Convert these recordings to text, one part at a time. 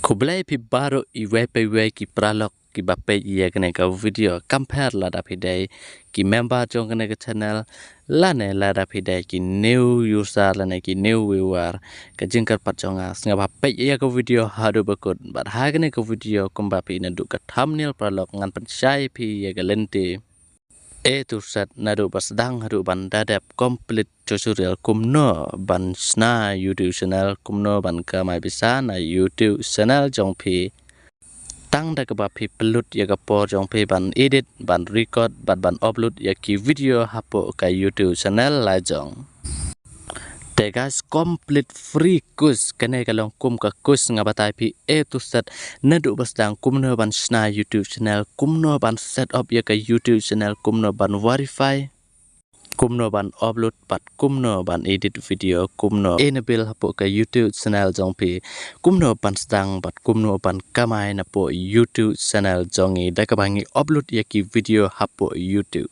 Kublai pi baru iwe ki pralog ki bape iya kene ka video compare lada pidai ki member jong kene ka channel lane lada pidai ki new user lane ki new viewer ka jingkar pat jonga snga bape iya ka video hadu bakut bat ha kene ka video kumba pi nandu ka thumbnail pralog ngan pensyai pi iya ka lente tu set nadu basdang hadu ban dadap complete tutorial kumno ban Shna YouTube channel kumno ban Kamai bisa na YouTube channel jong pi tang da ka ba pi pelut ya ka por jong pi ban edit ban record ban upload ya ki video hapo ka YouTube channel la jong te guys complete free course kene ka long kum ka course nga batai pi to set nadu basdang kumno ban Shna YouTube channel kumno ban set up ya ka YouTube channel kumno ban Varify kumno ban upload pat kumno ban edit video kumno enable hapo ka YouTube channel jong pi kumno ban stang pat kumno ban Kamai na po YouTube channel jongi da ka bangi upload ya ki video hapo YouTube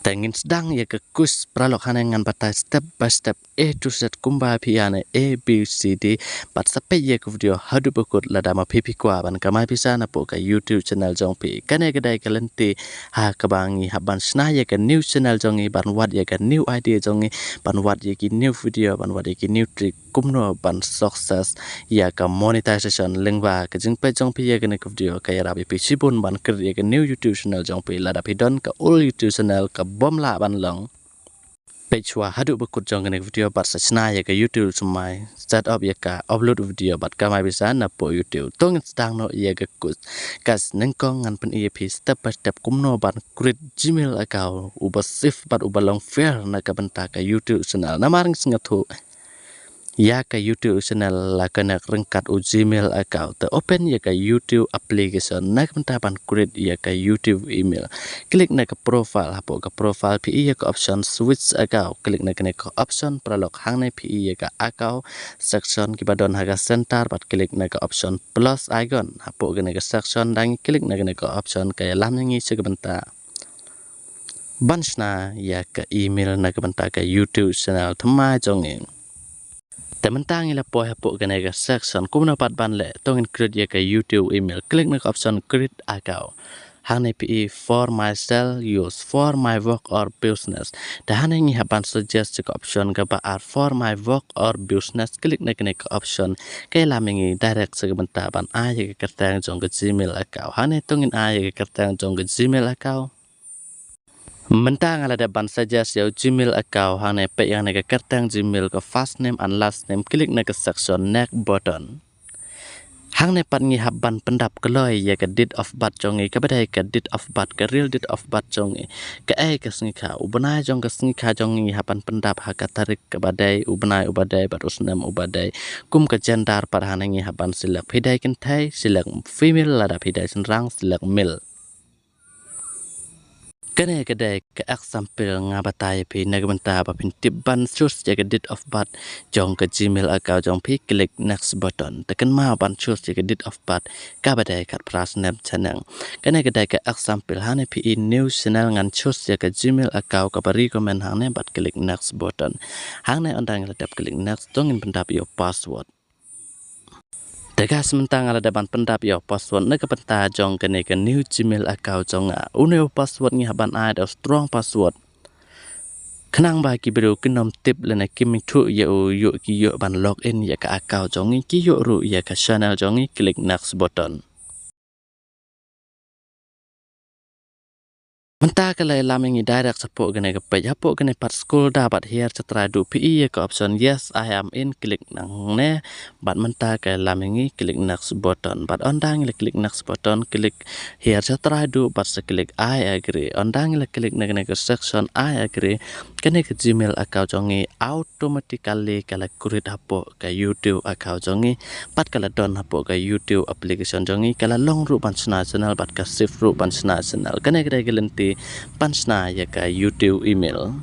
tengin sedang ya ke kus pralog hanengan batai step by step to set kumba piane ABCD pat sampai ya ke video hadu bekut lada ma pipi kwa ban Kamai bisa na po ka YouTube channel jong pi kane kedai kalenti ha kabangi haban Shna ya ke new channel jongi ban wat ya ke new idea jongi ban wat ya ki new video ban wat ya ki new trick kumno ban success ya ke monetization lingwa ke jing pe jong pi ya ke video kaya rabi pi sibun ban ker ya ke new YouTube channel jong pi lada pi don ka old YouTube channel ka bom la ban long page wa hadu bekut jong kene video bat Shna ya ke YouTube semai set up ya ka upload video bat Kamai bisa na po YouTube tong sedang no ya ke kus kas nengkong ngan pen EP step by step kumno ban Creat Gmail account uba save bat uba long fair na ka benta ka YouTube channel namaring singatu ya ka YouTube channel la kena rengkat Gmail account te open ya ka YouTube application nak mentapan Creat ya ka YouTube email klik na ka profile hapo ka profile pi ya ka option switch account klik na ka option pralog hang na pi ya ka account section ki badon haga center pat klik na ka option plus icon hapo ka section dang klik na ka option kaya lam ngi segabenta ban Shna ya ka email na ka benta ka YouTube channel thma jongin tementang ila po hapo kene ka section kumna pat ban le tongin Creat ya ka YouTube email klik na option Creat account hang pi for myself use for my work or business da hang ngi haban suggest ka option ka ba are for my work or business klik na kene ka option kay lamingi direct sa benta ban a ya ka kertang jong ka Gmail account hang tongin a ya ka kertang jong ka Gmail account mentang ala ban suggest ya Gmail account hang ne pe yang ne ka kertang Gmail ka first name and last name klik na ka section next button hang ne pat ngi haban pendap keloi ya ka date of birth jongi ka badai ka date of birth ka real date of birth jongi ka ka sngikha ubana jong ka sngikha jongi haban pendap ha ka tarik ka badai ubana ubadai bat usnam ubadai kum ka gender par hanangi haban silak phidai kin thai silak female lada phidai senrang silak male kene kedai ke example ngabatai pi nagbenta ba pin tibban choose ya date of birth jong ke Gmail account jong pi klik next button tekan ma ban choose ya date of birth ka badai kat pras name channel kene kedai ke example hane pi new channel ngan choose ya ke Gmail account ka bari comment hane bat klik next button hane ondang ledap klik next tongin pendap yo password Tegas mentang ala daban pendap yo password na kapenta jong kene ke new Gmail account jong uneu password ngi haban ai da strong password kenang ba ki bro kinom tip lena kiming thu yo ki yo ban login ya ka account jong ki yo ru ya ka channel jong klik next button mentah kalau lamingi direct support kene ke page hapo kene pat scroll dapat here setelah du pi ke option yes I am in klik nang ne bat mentah ke lamingi klik next button bat ondang klik next button klik here setelah du bat klik I agree ondang klik kene ke section I agree kene ke Gmail account jongi automatically kala Creat hapo ke YouTube account jongi pat kala don hapo ke YouTube application jongi kala long ru ban Shna channel bat ka save ru ban Shna channel kene ke gelenti pan Shna ya ka YouTube email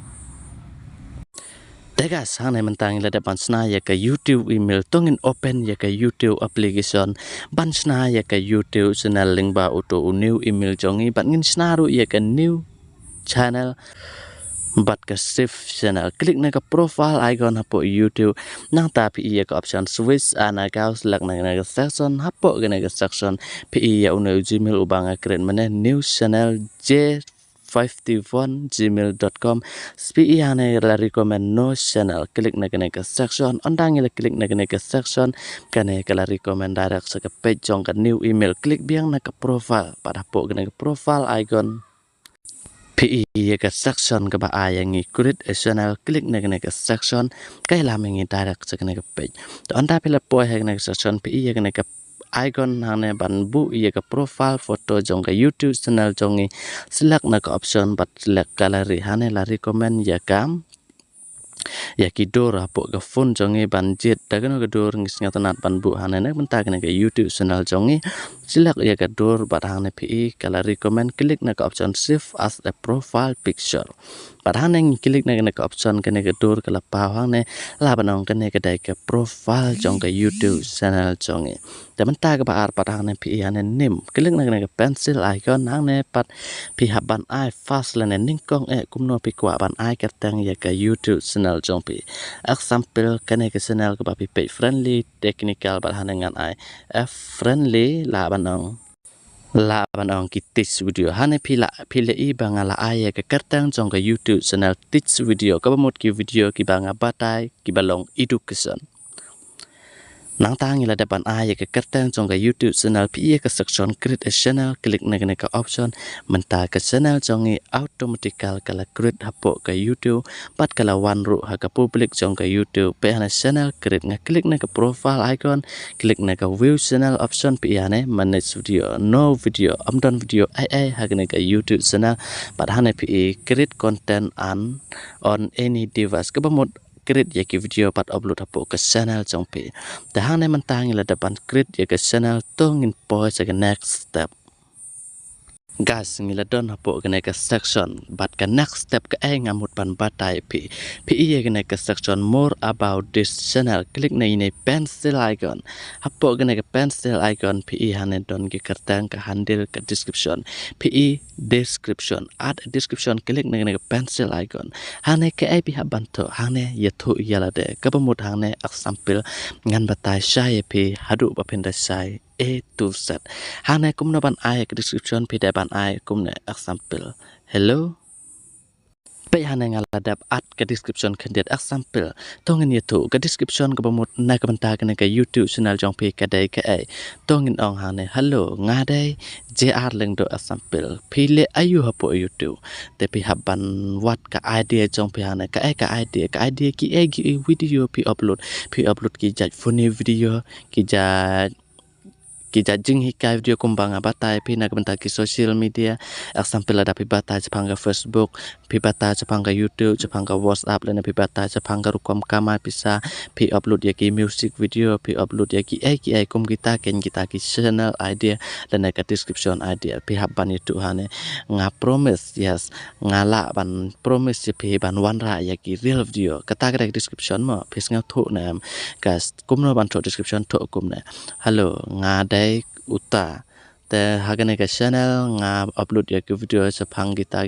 tegas hang ne mentang la pan Shna ya ka YouTube email tongin open ya ka YouTube application ban Shna ya ka YouTube channel link ba auto new email jongi ban ngin Shna ru ya ka new channel But ke save channel klik na ke profile icon hapo YouTube nang ta pi ke option switch ana kau select na ke section hapo ke section pi ya uno Gmail ubang create mana new channel j51gmail.com spi ane la recommend no channel klik na ke section ondang ile klik na ke section kane ke la recommend direct ke page jong ke new email klik biang na ke profile pada hapo ke profile icon PE ke section ke ba yang Creat channel klik na ke section kai la mengi direct ke page to anda pila po he ke section PE ke icon hane ban bu ye ke profile photo jong ke YouTube channel jong select na ke option but select gallery hane la recommend ya kam ya kidor apo ke phone jongi banjit dagan ke dor ngis ngatanat ban bu hanane benta ke YouTube channel jongi silak ya ke dor barhane pi kala recommend klik na ke option save as a profile picture barhane klik na ke option ke dor kala pawang ne la banong ke dai ke profile jong ke YouTube channel jongi da benta ke bar barhane pi hane nim klik na ke pencil icon hane pat pi haban ai fast lene ningkong kumno pi kwa ban ai kertang ya ke YouTube channel jong pi example kene ke channel ke bapi page friendly technical barhanengan ai friendly la banong ki teach video hane pila i bangala ai ke kertang jong ke YouTube channel teach video ka bamot ki video ki banga batai ki balong education nang tang ila depan ai ke kertang jong ke YouTube channel pi ke section create a channel klik na ke option menta ke channel jong automatical kala create hapo ke YouTube pat kala one ru ha ke public jong ke YouTube pe hana channel create nga klik na ke profile icon klik na ke view channel option pi hane manage video no video amdon video ai ha ke YouTube channel pat hane pi create content on any device ke bamot Creat ya ki video pat upload hapo ke channel jong pi ta hang ne mentang ila depan Creat ya ke channel tongin po sa ke next step gas ngila don hapo ke section but ke next step ke ngamut pan batai pi ya ke section more about this channel klik na ini pencil icon hapo ke pencil icon hane don ke kertang ke handle ke description description add description klik na pencil icon hane ke pi habanto hane yathu yala de ke pemut hane example ngan batai sai pi hadu bapenda sai A to Z. Hane kumno ban ai ke description pi ban ai kumne example. Hello. Pe hane ngaladap at ke description kandidat example. Tongin itu ke description ke bamut na ke benta ke YouTube channel jong pi ke dai ke ai. Tongin ong hane hello ngadai JR leng do example. Pile ayu hapo YouTube. Tapi haban wat ke idea jong pi hane ke idea ki video pi upload ki jaj funny video ki jaj jing hikai video kumbang batai pi nak bentar ki social media example ada pi batai Jepang Facebook pi batai Jepang YouTube Jepang WhatsApp dan pi batai Jepang rukom Kamai bisa pi upload ya ki music video pi upload ya ki kum kita ki channel idea dan ke description idea pi haban itu hane nga promise yes ngala ban promise pi ban wanra ya ki real video kata ke description mo pi ngau thu nam gas kumno ban tho description tho kumne hello nga uta te hagane ke channel nga upload ya ke video sepang kita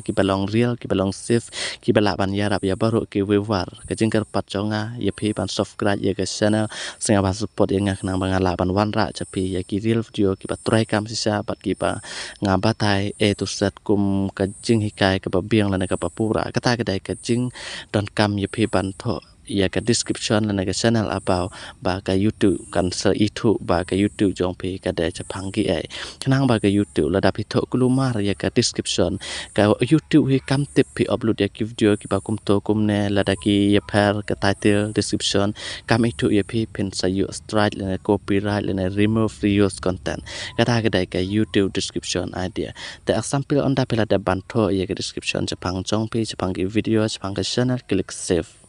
ki balong real ki balong safe ki bala ban yarap ya baru ki wewar ke jingkar patconga ya pi ban subscribe ya ke channel singa ban support ya nga nang bangala ban wanra capi ya ki real video ki patrai kam sisa pat ki ba nga batai to set kum ke jing hikai ke babiang lana ke papura kata ke dai ke jing don kam ya pi ban tho ya ke description lana ke channel about ba ke YouTube kan se itu ba ke YouTube jong pi ke dai Jepang ki ai kenang ba ke YouTube la dapi tho kulumar ya ke description ke YouTube hi kam tip pi upload ya ki video ki ba kum to kum ne la da ki ya per ke title description kam itu ya pi pin sa you strike lana copyright lana remove reuse content kata ke dai ke YouTube description idea the example on da pela da banto ya ke description Jepang jong pi Jepang ki video Jepang ke channel klik save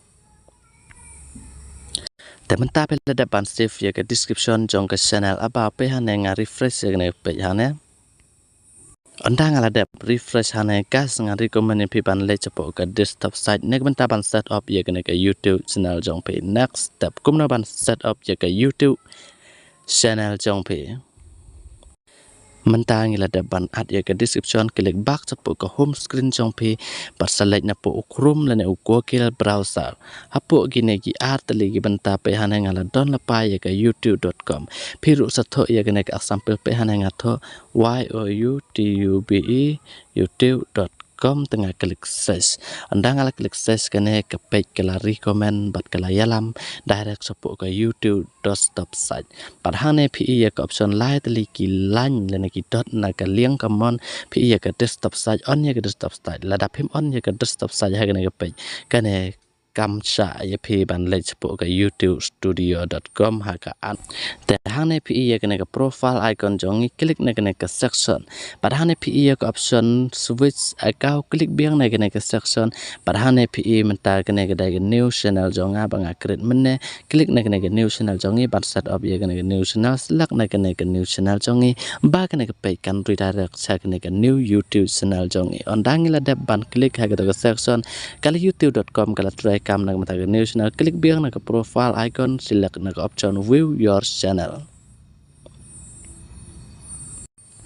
แต่มันตาเป็นระดับบันเซฟอย่างกับ description จงกับ channel about ไปหาในงาน refresh อย่างในเพจหาเนี่ยอันดังระดับ refresh หาในการสั่ง recommend พิบันเลจพอกับ desktop site ในมันตาบัน set up อย่างกับ YouTube channel จงไป next step กุมนบัน set up อย่างกับ YouTube channel จงไป mentang ila depan ad ya ke description klik bak sapu ke home screen jong pi select na po ukrum lane ukokil browser hapu gine gi art lagi benta pe hanenga la don la pa ya ke youtube.com piru satho ya ke nek example pe hanenga tho youtube.com tengah klik search andang ala klik search kene ke page ke la recommend bat ke la yalam direct sapu ke youtube desktop site padhane pi ya ke option lai tali ki lan lene ki dot na ka liang common pi ya ke desktop site on ya ke desktop site la dap him on ya ke desktop site ha kene ke page kene kam cha ya pi ban le sapu ke youtube.studio.com ha ka an te hane pi ya kene ke profile icon jongi klik na kene ke section padhane pi ya ke option switch account klik biang na kene ke section padhane pi menta kene ke dai new channel jonga banga create menne klik na kene ke new channel jongi bat set up ya kene ke new channel select na kene ke new channel jongi ba kene ke page kan redirect sa kene ke new youtube channel jongi ondang ila dep ban klik ha ke section kali youtube.com kala try kam na mata ke new channel klik biang na ke profile icon select na ke option view your channel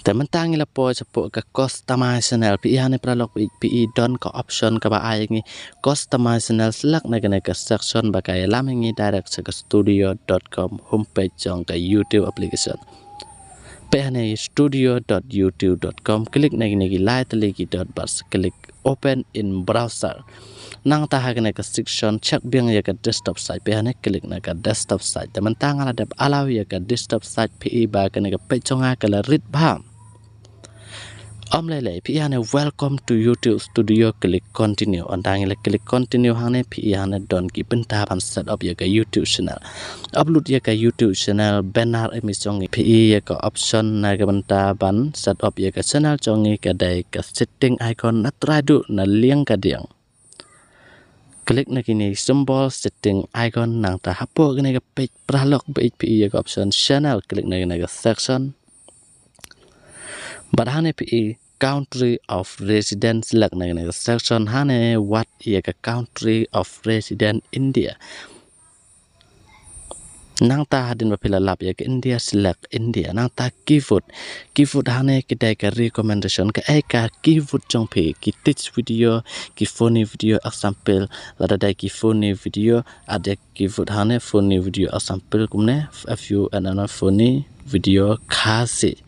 tementang ila po sapu ke customize channel pi hane pralok pi don ke option ke ba ai ngi customize channel select na ke section ba kai lam ngi direct ke studio.com homepage jong ke youtube application pe hane studio.youtube.com klik na ki light lagi dot bas klik open in browser nang ta hagane ke section check biang ya ke desktop site pe hane klik na ke desktop site tementang ala dep allow ya ke desktop site pi ba ke page jonga ke la read bam lele pi hane welcome to YouTube Studio klik continue ondang ile klik continue hane pi hane don ki benta ban set up ya ke YouTube channel upload ya ke YouTube channel banner image jongi pi ya ke option na ke benta ban set up ya ke channel jongi ke dai ke setting icon na tradu na liang ka diang klik na kini symbol setting icon nang ta hapo kene ke page pralok page pi ya ke option channel klik na ke section badhane pi country of residence select na ke section hane what ya ke country of resident India nang ta hadin ba pila lap ya ke India select India nang ta keyword hane ke dai ke recommendation ke ka keyword jong pe ki teach video ki funny video example la dai ki funny video ada keyword hane funny video example kumne a few another funny video Khasi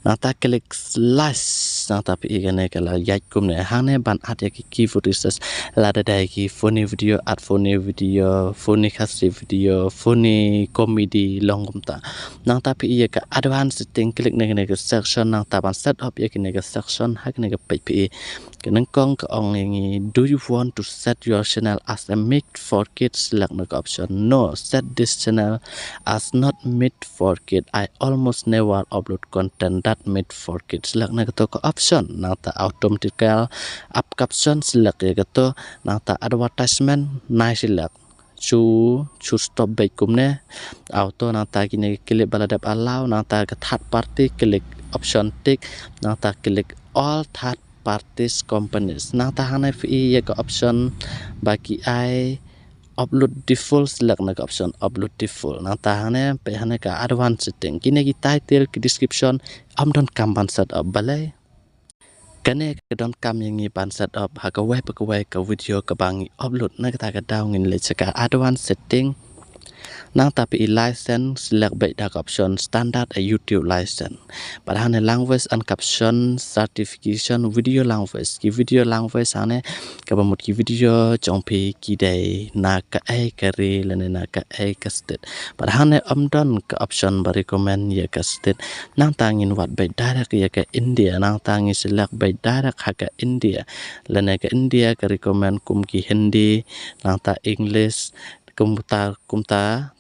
nata klik slash nata pi gane kala yat kumne hane ban at ya ki keyword research la dai ki funny video at funny video funny Khasi video funny comedy long kumta nata pi ya ka advanced setting klik ne ke section nata ban set up ya ki ne ke section ha ne ke pi kenang kong ka ong ngi do you want to set your channel as a meet for kids select the option no set this channel as not meet for kids I almost never upload content that meet for kids select na to option nata automatical up caption select ya to nata advertisement na select chu stop back kumne auto nata kini klik baladap allow nata ke third party klik option tick nata klik all third parties companies nang tahan fi ya ke option bagi I upload default select na ke option upload default nang tahan pe hane ka advanced setting kini ki title ki description am don kam ban set up balai kane ke don kam yang ni ban set up ha ka web ka video ka bangi upload na ka ta ka down ngin le ka advanced setting nang tapi license select back dak option standard a YouTube license padahal language and caption certification video language ki video language ane ka bamut ki video jongpi ki dai na ka ai kari lene na ka ai ka state padahal amdon ka option ba recommend ya ka state nang tangin wat back direct ya ka India nang tangi select back direct ha ka India lene ka India ka recommend kum ki Hindi nang ta English kumta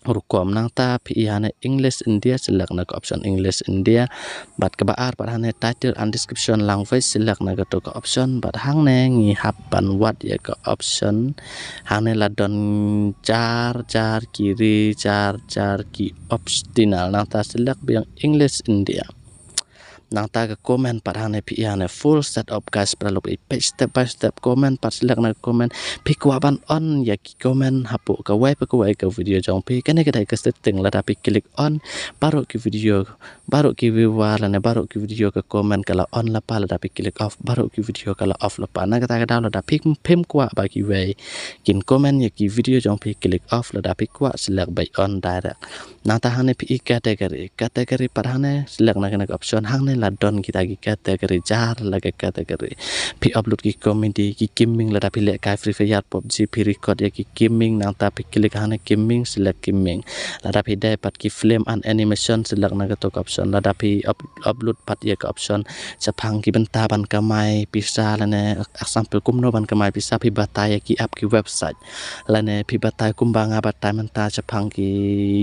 rukom nang ta pi hane English India select na option English India bat ke baar bat hane title and description language select na to ke option bat hang ne ngi hapan wat ya ke option hane la don jar kiri jar ki optional nang ta select biang English India nang ta ke comment pat hane pi hane full set up guys perlu page step by step comment pat select na comment pi kwa ban on ya ki comment hapo ka wai pa ka video jong pi kene ke dai ke setting la tapi klik on baru ki video baru ki viewer la baru ki video ke comment kala on la pa la tapi klik off baru ki video kala off la pa na ka download da pi pim kwa ba ki wai kin comment ya ki video jong pi klik off la tapi kwa select by on direct nang ta hane pi kategori par hane select na kena option hang ne la don kita ki kategori jar la ke kategori pi upload ki comedy ki gaming la tapi le kai free fire PUBG pi record ya ki gaming nang ta pi klik hane gaming select gaming la tapi dai pat ki film and animation select na ke option la tapi upload pat ya ke option sapang ki benta ban kamai bisa la ne example kumno ban kamai bisa pi batai ki app ki website la ne pi batai kumbanga batai menta sapang ki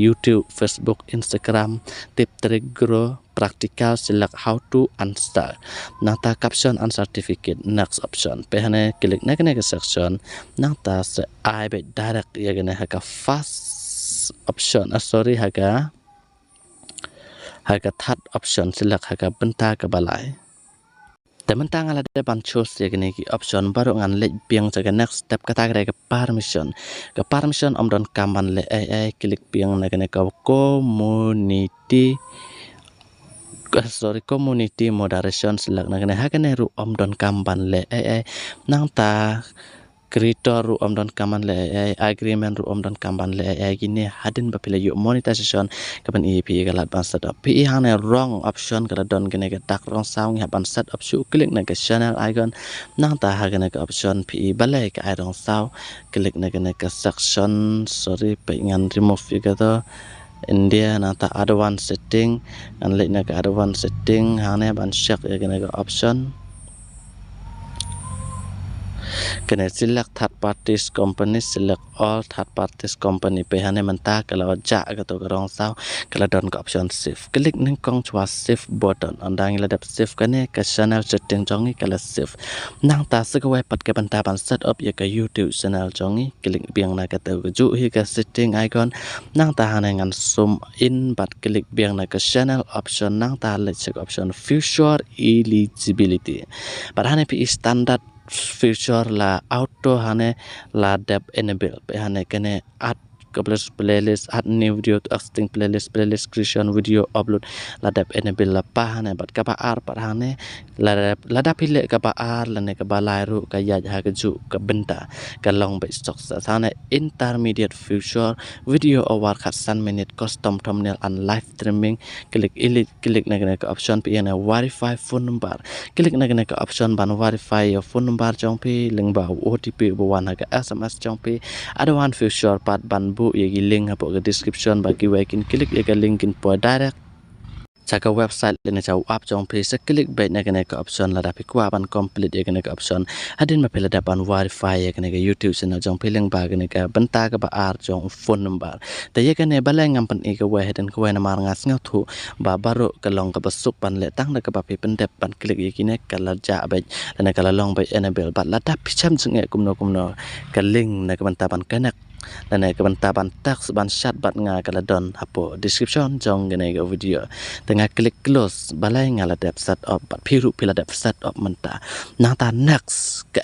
YouTube Facebook Instagram tip trik grow practical select how to install nata caption and certificate next option pehane klik na kene section nata se I be direct ya gene haka fast option sorry haka third option select haka benta ka balai teman tangan ada ban choose ya gini ki option baru ngan lek piang jaga next step kata ke permission om don kamban le klik piang na gini ka community moderation select na gini hakane ru om don kamban le nang ta creator ru om don kamban le agreement ru om don kamban le gini hadin bapila yuk monetization kapan EP galat ban set up pi hane wrong option kala don gene ke tak wrong sound ya ban set up su klik na ke channel icon nang ta ha gene ke option pi balai ke wrong sound klik na gene ke section sorry pe ngan remove juga to India nata advanced setting ngan lek na ke advanced setting hane ban check ya gene ke option kena select third parties company select all third parties company pehane menta kalau ja gato garong sao kalau don ke option save klik ning kong chwa save button andang ladap save kane ke channel setting jongi kala save nang ta segawai pat ke benta ban set up ya ke YouTube channel jongi klik biang na ke tu ju hi ke setting icon nang ta hane ngan zoom in bat klik biang na ke channel option nang ta let check option future eligibility padahane pi standard feature la auto hane la dep enable pe hane kene add playlist add new video to existing playlist creation video upload la dep enable la pa hane bat ka ba ar par hane la dap hile ka ba ar la ne ka ba lai ru ka ya ha ka ju ka benta ka long ba stock sa hane intermediate feature video over khasan minute custom thumbnail and live streaming klik na ka option pi na verify phone number klik na ka option ban verify your phone number jong pi link ba OTP bo wan ha ka SMS jong pi ada one feature pat ban bu ye link ha po ke description ba ki wai kin klik ye ka link kin po direct Chaka website lene chau app jong pe se klik bet na kene ka option la dapi kwa ban complete ye kene ka option hadin ma pela dapan verify ye kene ka YouTube channel jong pe leng ba kene ka benta ka ba ar jong phone number te ye kene balai ngam pan e ka we hadin ka we na mar ngas ngau thu ba baru ka long ka basup pan le tang na ka ba pe pen dep pan klik ye kine ka la ja bet lene ka la long bet enable bat la dapi cham jeng e kumno ka link na ka benta pan connect dan ke benta ban text ban chat bat nga kala don hapo description jong gene ga video tengah klik close balai ngala dep set up bat phiru pila dep set up menta nata next ke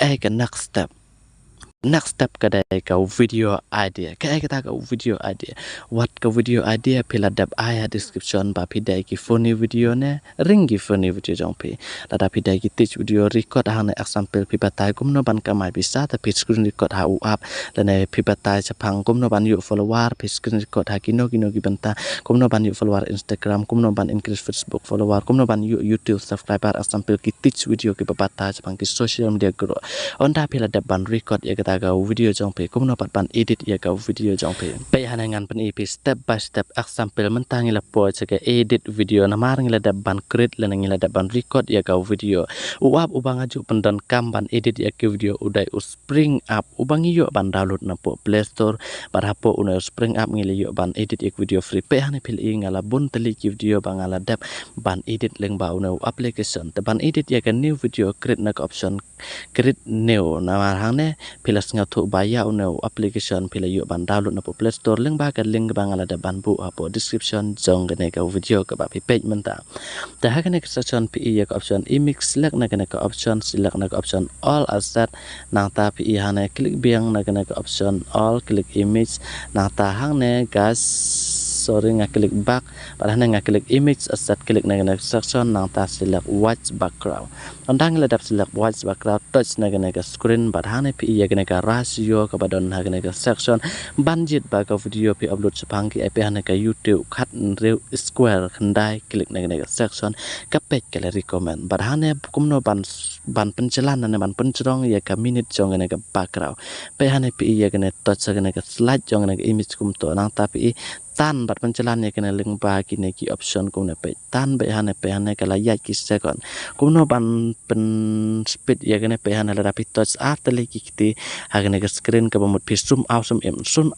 next step kada ka video idea ka ta ka video idea what ka video idea pila dap aya description ba pidai ki funny video ne ringi funny video jong pe la da pidai ki teach video record hang example pi batai kumno ban kamai bisa ta pi screen record ha up la ne pi batai chapang kumno ban yu follower pi screen record ha kino ki benta kumno ban yu follower Instagram kumno ban increase Facebook follower kumno ban yu YouTube subscriber example ki teach video ki batai chapang ki social media grow onda pila dap ban record ya ka video jong pe kumno pat ban edit ya ka video jong pe hanangan pen ep step by step example mentang la po che edit video na mar ngila da ban create la ngila da ban record ya ka video uap ubang aju pendan kam ban edit ya ka video udai spring up ubang yo ban download na po Play Store barapo una spring up ngila yo ban edit ya video free pe hane pil ngala bun teli ki video bangala dap ban edit leng ba una application te ban edit ya ka new video create na ka option create new na mar hang ne pil plus ngau thu baya uno application pila yu ban download na po Play Store link ba ka link bang ala da ban bu apo description jong gane ka video ka ba pi page menta ta ha gane ka section pi ya ka option image select na gane ka option select na ka option all asset nang ta pi hane click biang na gane ka option all click image nang ta hang ne gas sorry nga click back para nga click image asset click na gane section nang ta select white background andang la dap select white background touch na gane ka screen bar hane pi ya gane ka ratio ka badon ha gane ka section banjit ba ka video pi upload sepang ki ip hane ka YouTube khat real square khandai click na gane ka section ka page ka recommend bar hane kumno ban penjalan na ban pencrong ya ka minute jong gane ka background pe hane pi ya gane touch gane ka slide jong gane ka image kum to nang ta pi tan bat penjalan ya kena link ba kini ki option kumna pe tan be hane kala ya ki second kumno ban pen speed ya kena pe hane la rapi touch after lagi kiti hagane ka screen ka bamut pi zoom out zoom in zoom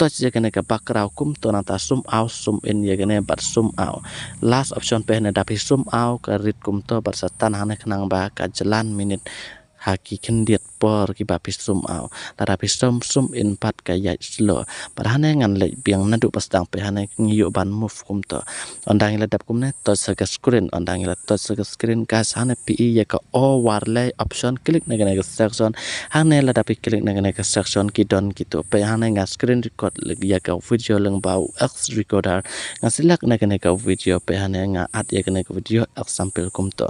touch ya kena ka background kum to nang ta zoom out zoom in ya kena bat zoom out last option pe hane dapi zoom out ka read kum to bat satan hane kenang ba ka jalan minute haki kendiat por ki bapi zoom out tarapi zoom in pat ka ya slow padahane ngan le biang nadu pasdang pe hane ngiyo ban move kum to ondang ila dap kum ne to sa screen ondang ila to sa screen gas hane pi ya ka overlay option klik na gane ka section hane la dapi klik na gane ka section ki don gitu pe hane nga screen record ya ka video leng bau x recorder nga select na gane ka video pe hane nga add ya gane ka video example kum to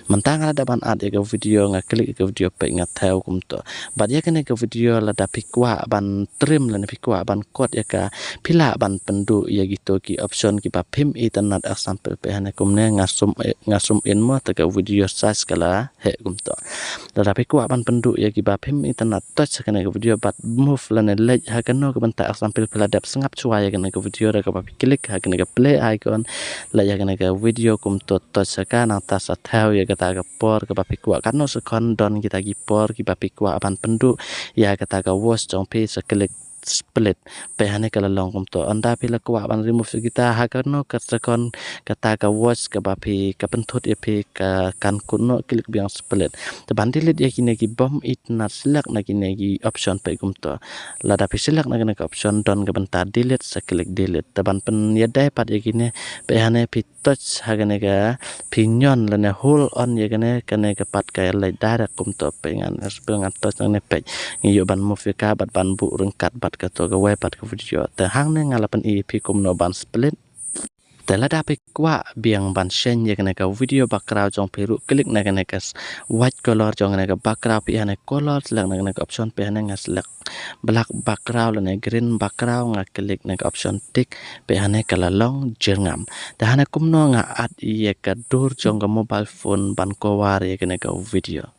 mentang ala dapan add ya ka video nga klik ka video pe nga theo kum to bad ya kene ka video la da pikwa ban trim la pikwa ban code ya ka pila ban pendu ya gitu ki option ki pa phim internet example pe hane kum ne ngasum in mo ta ka video size kala he kum to la da pikwa ban pendu ya ki ba phim internet touch kene ka video bat move la ne le ha kano ka ban ta example pila dap sangap chua ya kene ka video ra ka pa klik ha kene ka play icon la ya kene ka video kum to touch ka na ta sa theo ya ka ta ka por ka pa pikwa kano se kon don tagi por ki bapi kwa aban pendu ya kata ka wash jong pe seklik split pe hane kala long kum to anda pila kwa ban remove kita hakarno katakon kata ka wash ka bapi ka pentut ya pe ka kan kuno klik biang split te bandilit ya kine ki bom it na select na kine ki option pe kum to la dapi select na kine ka option don ka banta delete seklik delete te ban pen ya dai pat ya kine pe hane pi touch hagane ka pinyon la ne hold on ya kane ka pat ka la direct kum to pe ngan ngan touch na pe ngi yo ban move ka bat ban bu rengkat bat ka to ka web bat ka video te hang ne ngalapan ep kumno ban split te la dapi kwa biang ban shen ya kane ka video background jong peru klik na kane ka white color jong kane ka background pi hane color select na kane ka option pe hane nga select black background la green background nga klik na ka option tick pe hane kala long jerngam te hane kumno nga at ya ka dur jong ka mobile phone ban ko war ya kane ka video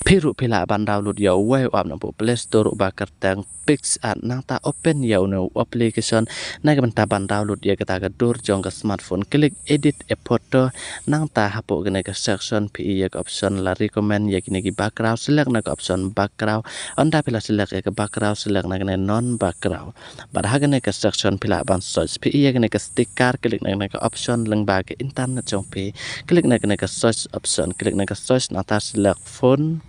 Piru pila ban download ya web app na po Play Store ba kartang PixArt nang ta open ya no application na ka ban download ya kata ka dur jong ka smartphone klik edit a photo nang ta hapo gane ka section pi ya ka option la recommend ya kini ki background select na ka option background anda pila select ya ka background select na gane non background bar ha gane ka section pila ban search pi ya gane ka sticker klik na ka option leng ba ka internet jong pi klik na gane ka search option klik na ka search na ta select phone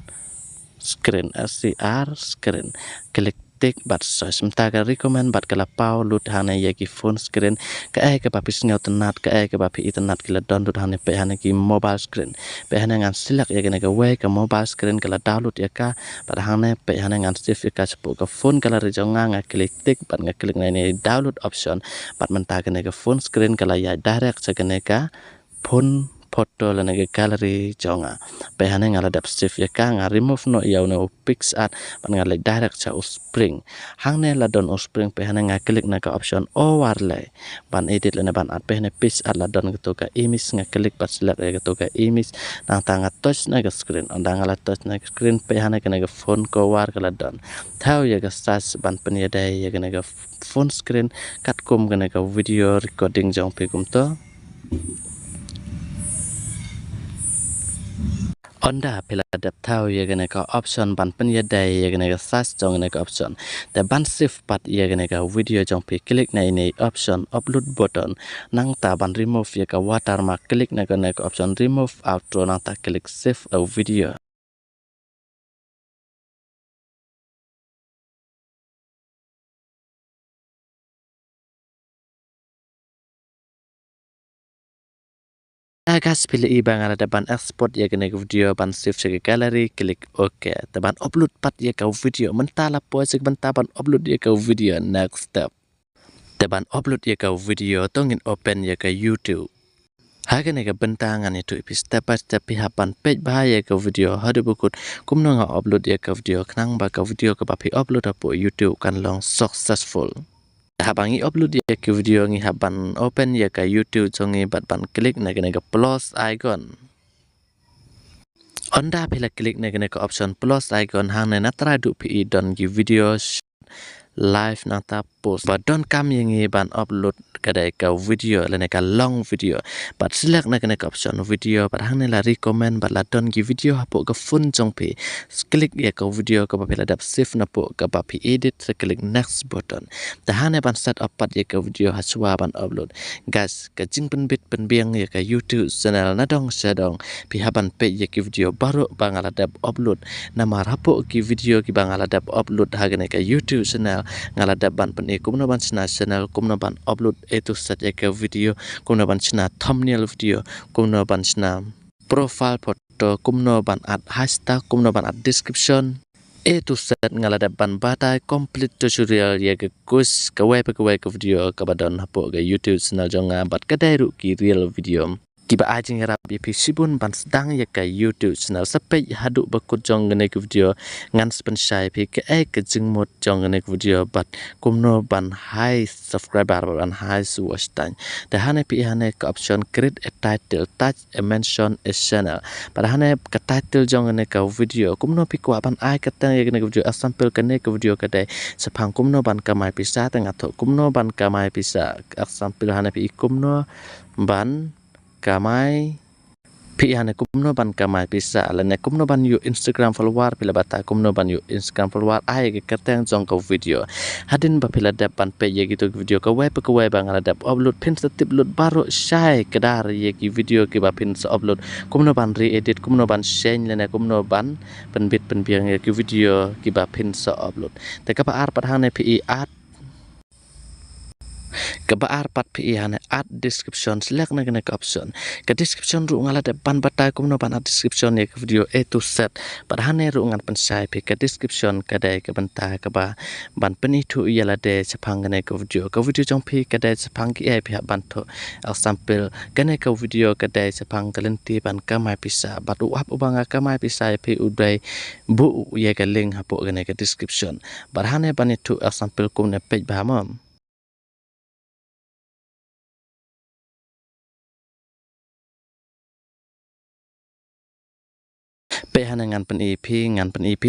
screen SCR screen klik tik bat search mta ka recommend bat kala pau lut hane ya ki phone screen ka ka papi snel tenat ka papi internet kila download hane pe hane ki mobile screen pe hane ngan select ya ka way ka mobile screen kala download ya ka pada hane pe hane ngan save ka sepu ka phone kala rejonga nga klik tik bat nga klik na ni download option bat menta ka phone screen kala ya direct sa ka phone photo la nage gallery jonga pe hane ngala dap save ya ka nga remove no ya no PixArt ban ngala direct sa spring hang ne la don spring pe hane nga klik na ka option overlay ban edit la ban at pe hane PixArt la don to ka image nga klik pat select ya to ka image nang tanga touch na ka screen onda ngala touch na ka screen pe hane ka phone ko war kala don thau ya ka start ban pen ya dai ya ka phone screen kat kum ka video recording jong pe kum to Onda pila dap thau ya gane ka option ban pen ya dai ya gane ka search jong gane ka option te ban shift pat ya gane ka video jong pi klik na ini option upload button nang ta ban remove ya ka watermark klik na gane ka option remove outro nang ta klik save a video Hai guys, pilih ibang ada ban export ya kena video ban save ke gallery, klik OK. Teban upload pat ya ke video, mentala puas bentar ban upload ya ke video next step. Teban upload ya ke video tongin open ya ke YouTube. Haga nega bentangan itu step by step pihapan page bahaya ke video hadu bukut kumno nga upload ya ke video kenang ba ke video ke papi upload apo YouTube kan long successful. Habangi upload ya ke video ngi haban open ya ke YouTube songi bat ban klik nega plus icon. Onda pila klik nega option plus icon hang na try du pi don gi video live nata post but don't come yang ban upload kadai ka video la ka long video but select na option video but hang la recommend but la don gi video hapo ka fun jong pi klik ya ka video ka pila dap save na po ka pa pi edit se klik next button ta hane ban set up pat ya ka video haswa ban upload guys ka jing pen bit pen biang ya ka YouTube channel na dong sadong pi haban pe ya ki video baru bangala dap upload nama rapo ki video ki bangala dap upload hagane ka YouTube channel ngala daban pen kumno ban Shna channel kumno ban upload itu saja ke video kumno ban Shna thumbnail video kumno ban Shna profile photo kumno ban ad hashtag kumno ban ad description itu set ngala daban batai complete tutorial ya ke kus ke web ke video ke badan hapo ke YouTube channel jonga bat kedai ru ki real video kiba ajing rap bi sibun ban sedang ya ke YouTube channel sampai hadu bakut jong ngene ke video ngan spensai pi ke ke jingmut jong ngene ke video bat kumno ban high subscriber ban high watch time da hane pi hane ke option create a title touch a mention a channel pada hane ke title jong ngene ke video kumno pi kwa ban ai ke tang ya ngene ke video example ke ne ke video ke dai sepang kumno ban kamai pisa tengah tho kumno ban kamai pisa example hane pi kumno ban Kamai pi hane kumno ban kamai pisa alane kumno ban yu Instagram follower pila bata kumno ban yu Instagram follower ai ke kateng jong ka video hadin ba pila dapan pe ye gitu video ka web bang ala dap upload pin setip load baru syai kedar ye ki video ki ba pin se upload kumno ban re-edit kumno ban share lene kumno ban penbit penbiang ye ki video ki ba pin se upload te ka pa ar pat hane pi art kebaar pat pi hane add description select na kena option ke description ru ngala de ban batai kumno ban description ya ke video A to Z padahane ru ngan pensai pi ke description kadai ke benta ke ba ban peni thu yala de chapang kena ke video jong pi kadai chapang ki ai pi ban tho example kena ke video kadai chapang kalenti ban kamai pisa bat uap ubanga kamai pisa pi udai bu ya ke link hapo kena ke description padahane ban itu example kumne page ba mam pe hanangan pen EP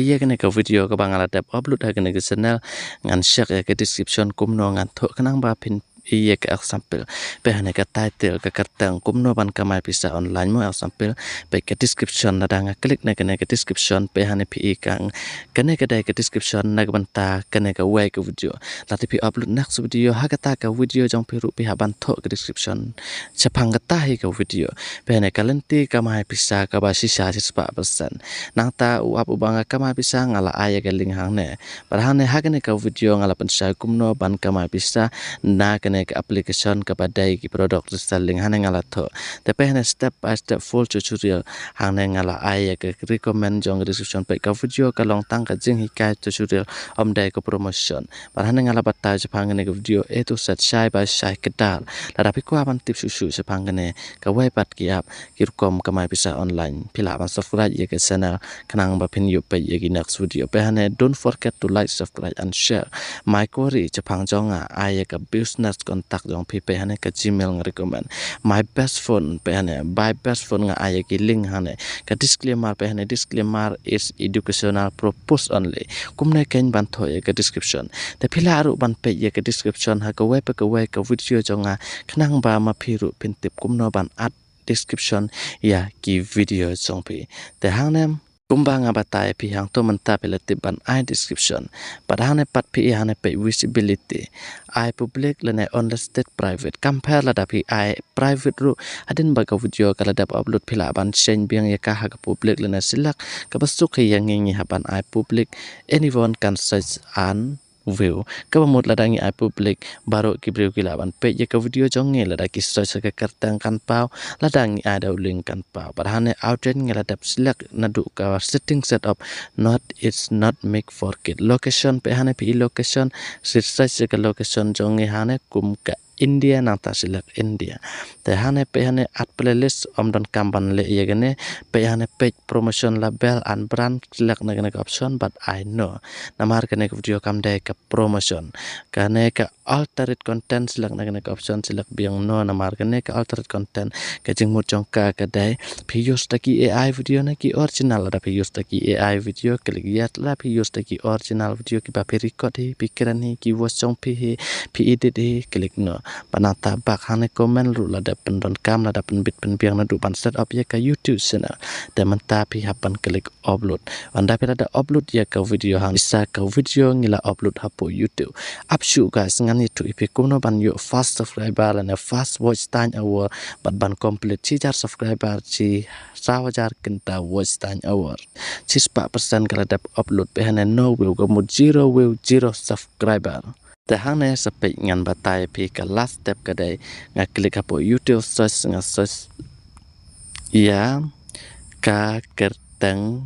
ya kena ke video ke bangala dap upload ha kena ke channel ngan share ya ke description kumno ngan tho kenang ba pin iya ke example pe hane ke title ke kartang kumno ban kamai pisa online mo example pe ke description na danga klik na kena ke description pe hane pi kang kena ke dai ke description na banta kena ke way ke video lati pi upload next video ha kata ke video jong pi ru pi ha ban tho ke description chapang kata hi ke video pe hane kalenti kamai pisa ka ba sisa 100% nang ta uap ubanga kamai pisa ngala aya ke link hang ne parhane ha kena ke video ngala pensai kumno ban kamai pisa na kena ke application kepada ki produk reselling hane ngala tho tapi hane step by step full tutorial hane ngala ai ke recommend jong description pe ka video ka long tang ka jing hikai tutorial om dai ko promotion par hane ngala bata japang ne ke video A to Z shai by shai kedal la tapi ko aban tip susu japang ne ka web pat ki app kirkom kamai pisa online pila ban subscribe ye ke channel kanang ba pin yu pe ye ki next video pe hane don't forget to like subscribe and share my query japang jonga ai ke business kontak jong pi pe hane ke Gmail recommend my best phone pe hane buy best phone nga aya ki link hane ke disclaimer pe hane disclaimer is educational purpose only kumne ken ban tho ke description te phila aru ban pe ye ke description ha ke web ke video jonga khnang ba ma phiru pin tip kumno ban at description ya ki video jong pi te hangnem kumbang abatai pi hang to menta pelati ban I description padahane pat pi hane pe visibility I public lene on state private compare la dapi I private ru adin baga video kala dap upload pila ban send biang ya ka ha public lene silak ka basuk yang ngi haban I public anyone can search an view ka bamut ladang i public baru ki breu ki laban page ka video jonge ladang ki search ka kartang kan pau ladang i ada link kan pau padahane outlet ngeladap select nadu ka setting setup it's not make for kid location pe hane pi location search ka location jonge hane kum ka India nata select India te hane pe hane at playlist don kamban le yegane pe hane page promotion label and brand select na option but I know namar kene video kam dai ka promotion kane ka alternate content select na option select biang no namar kene ka alternate content ka jingmut jongka ka dai pi use taki AI video na ki original da pi use taki AI video klik yat la pi use taki original video ki ba pi record hi pikiran hi ki voice jong pi edit hi klik no panata bak hane komen ru la da pendon kam la da pen bit pen biang na du pan set up ya ka YouTube channel dan menta pi hapan klik upload anda pi da upload ya ka video hang bisa ka video ngila upload hapo YouTube apshu guys ngani tu ipi kumno ban yo fast subscriber and fast watch time hour but ban complete chi jar subscriber chi sawajar kenta watch time hour chi 4% kala dap upload pe hane no will go mo 0 subscriber te hane sepe ngan batai pi ka last step ka dai nga klik hapo YouTube search nga search ya ka kertang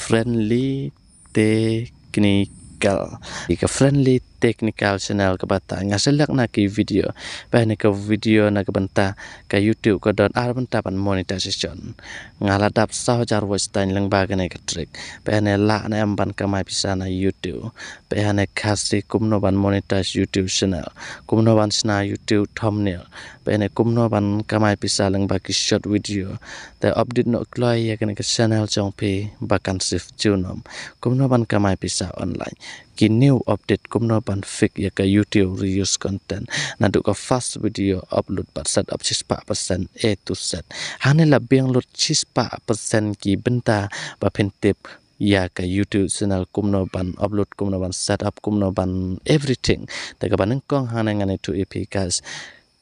friendly technical ika friendly technical channel ka bata nga select na ki video pa ne ka video na ka banta ka YouTube ko don ar banta pan monetization nga ladap sahajar watch time lang ba ka ne ka trick pa ne la na amban kamai pisa na YouTube pa ne Khasi kumno ban monetize YouTube channel kumno ban Shna YouTube thumbnail pa ne kumno ban kamai pisa lang ba ki short video the update no kloi ya ka ne ka channel jong pe bakan sif junom kumno ban kamai pisa online ki new update kumno ban fake ya ka YouTube reuse content na du ka fast video upload but set up 4% A to Z hane la biang lot 4% ki benta ba pentip ya ka YouTube channel kumno ban upload kumno ban set up kumno ban everything ta ka ban kong hane ngane to EP guys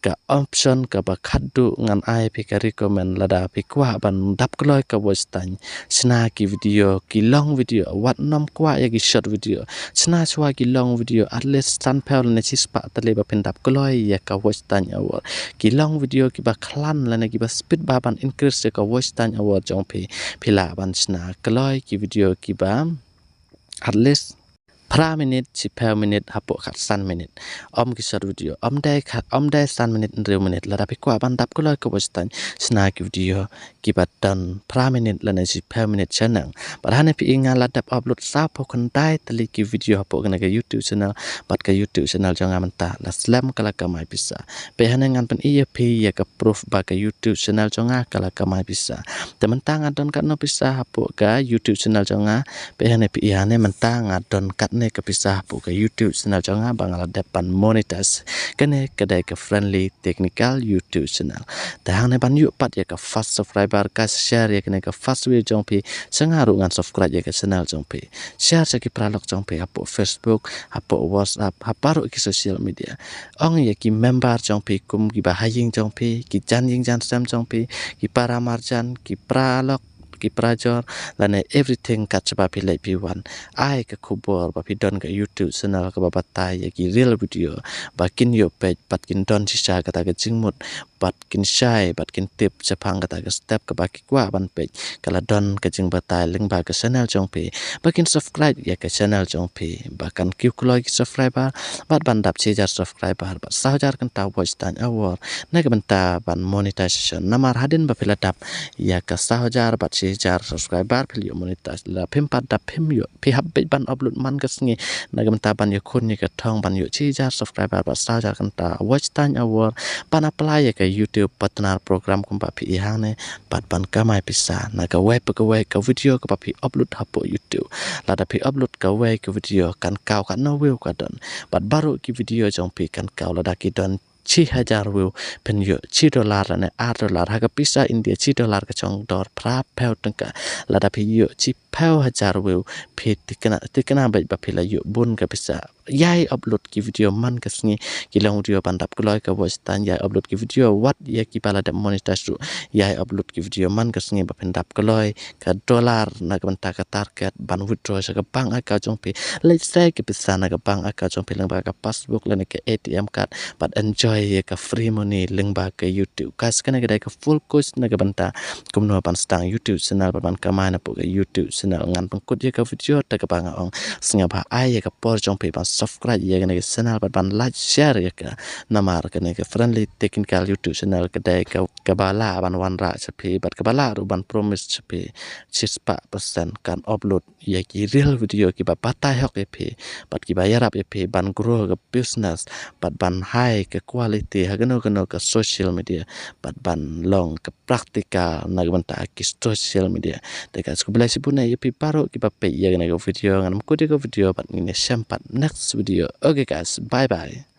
ka option ka ba khaddu ngan ai pi ka recommend lada pi kwa ban dap kloi ka watch time Shna ki video ki long video wat nom kwa ya ki short video Shna chwa ki long video at least tan pel ne chi spa tale ba pin dap kloi ya ka watch time hour ki long video ki ba khlan la ne ki ba speed ba ban increase ka watch time hour jong pi la ban Shna kloi ki video ki ba at least pra minute chi per minute hapo khat san minute ki short video dai san minute rew minute la dapi kwa ban dap ko la ko bostan Shna ki video ki batan pra minute la na chi per minute channel padhane pi inga la dap upload sa po kan dai tali ki video hapo kana ka YouTube channel pat ka YouTube channel janga manta la slam kala kamai bisa pe hane ngan pen pi ya ka proof ba ka YouTube channel janga kala kamai bisa tementang adon kan no bisa hapo ka YouTube channel janga pe hane pi hane mentang adon kat ne ka pisah pu ka YouTube channel janga bangala depan monetize kene kedai ka friendly technical YouTube channel ta hang ne ban yu pat ya ka fast subscriber ka share ya kene ka fast view jong pi sangaru ngan subscribe ya ka channel jong pi share sa ki pralok jong pi apo Facebook apo WhatsApp haparu ki social media ong ya ki member jong pi kum ki bahaying jong pi ki janjing jan sam jong pi ki paramarjan ki pralok ki prajor lane everything kat chaba pi lai pi wan ai ka khubor ba pi don ka YouTube channel ka ba batai ya ki real video ba kin yo page pat kin don chi sha ka ta ka jingmut pat kin shai pat kin tip chapang ka ta ka step ka ba ki kwa ban page kala don ka jing batai ling ba ka channel jong pi ba kin subscribe ya ka channel jong pi ba kan ki kloi ki subscriber bat ban dap chi jar subscriber ba sahajar kan ta watch time hour na ka banta ban monetization namar hadin ba filadap ya ka sahajar bat chi jar subscriber pilih monetize la pim pat da pim yo pi habbe ban upload man ka sngi nagam ta ban yo kun ni ka thong ban yo chi jar subscriber ba sa jar kan ta watch time hour ban apply ka YouTube partner program kum pa pi hane pat ban kamai pisa na ka web ka video ka pa pi upload hapo YouTube la da pi upload ka we ka video kan kau ka no view ka don bat baru ki video jong pi kan kau la da ki don chi hajar view pen yo chi dollar ne $8 ha ka pisa India chi dollar ka chong dor pra peu tengka la da pi yo chi Pau hajar view phi tikana baik ba phila yu bun ka bisa yai upload ki video man ka sngi ki long video pandap kloi ka voice tan yai upload ki video what ya ki pala da monetize ru yai upload ki video man ka sngi ba pendap kloi ka dollar na ka banta ka target ban withdraw sa ka bank account jong pi let's say ki bisa na ka bank account jong pi lang ba ka passbook lan ka ATM card but enjoy ya ka free money ling ba ka YouTube kas kana ka full course na ka banta kumno pan stang YouTube channel ban Kamai na pu ka YouTube channel ngan pangkut ya ka video ta ka bang ong snga ba ai ya ka por jong pi ban subscribe ya ka channel ban like share ya ka namar ka friendly technical YouTube channel ka dai ka bala ban wan ra chapi bat ka bala ru ban promise chapi 60% kan upload ya ki real video ki ba patai hok epi bat ki ba yarap epi ban grow ka business bat ban high ka quality ha gano ka social media bat ban long ka practical na ban ta ki social media de ka sku bela sipuna epi paro ki ba pe ya ka video ngan ko de video bat ni sempat next video okay guys bye bye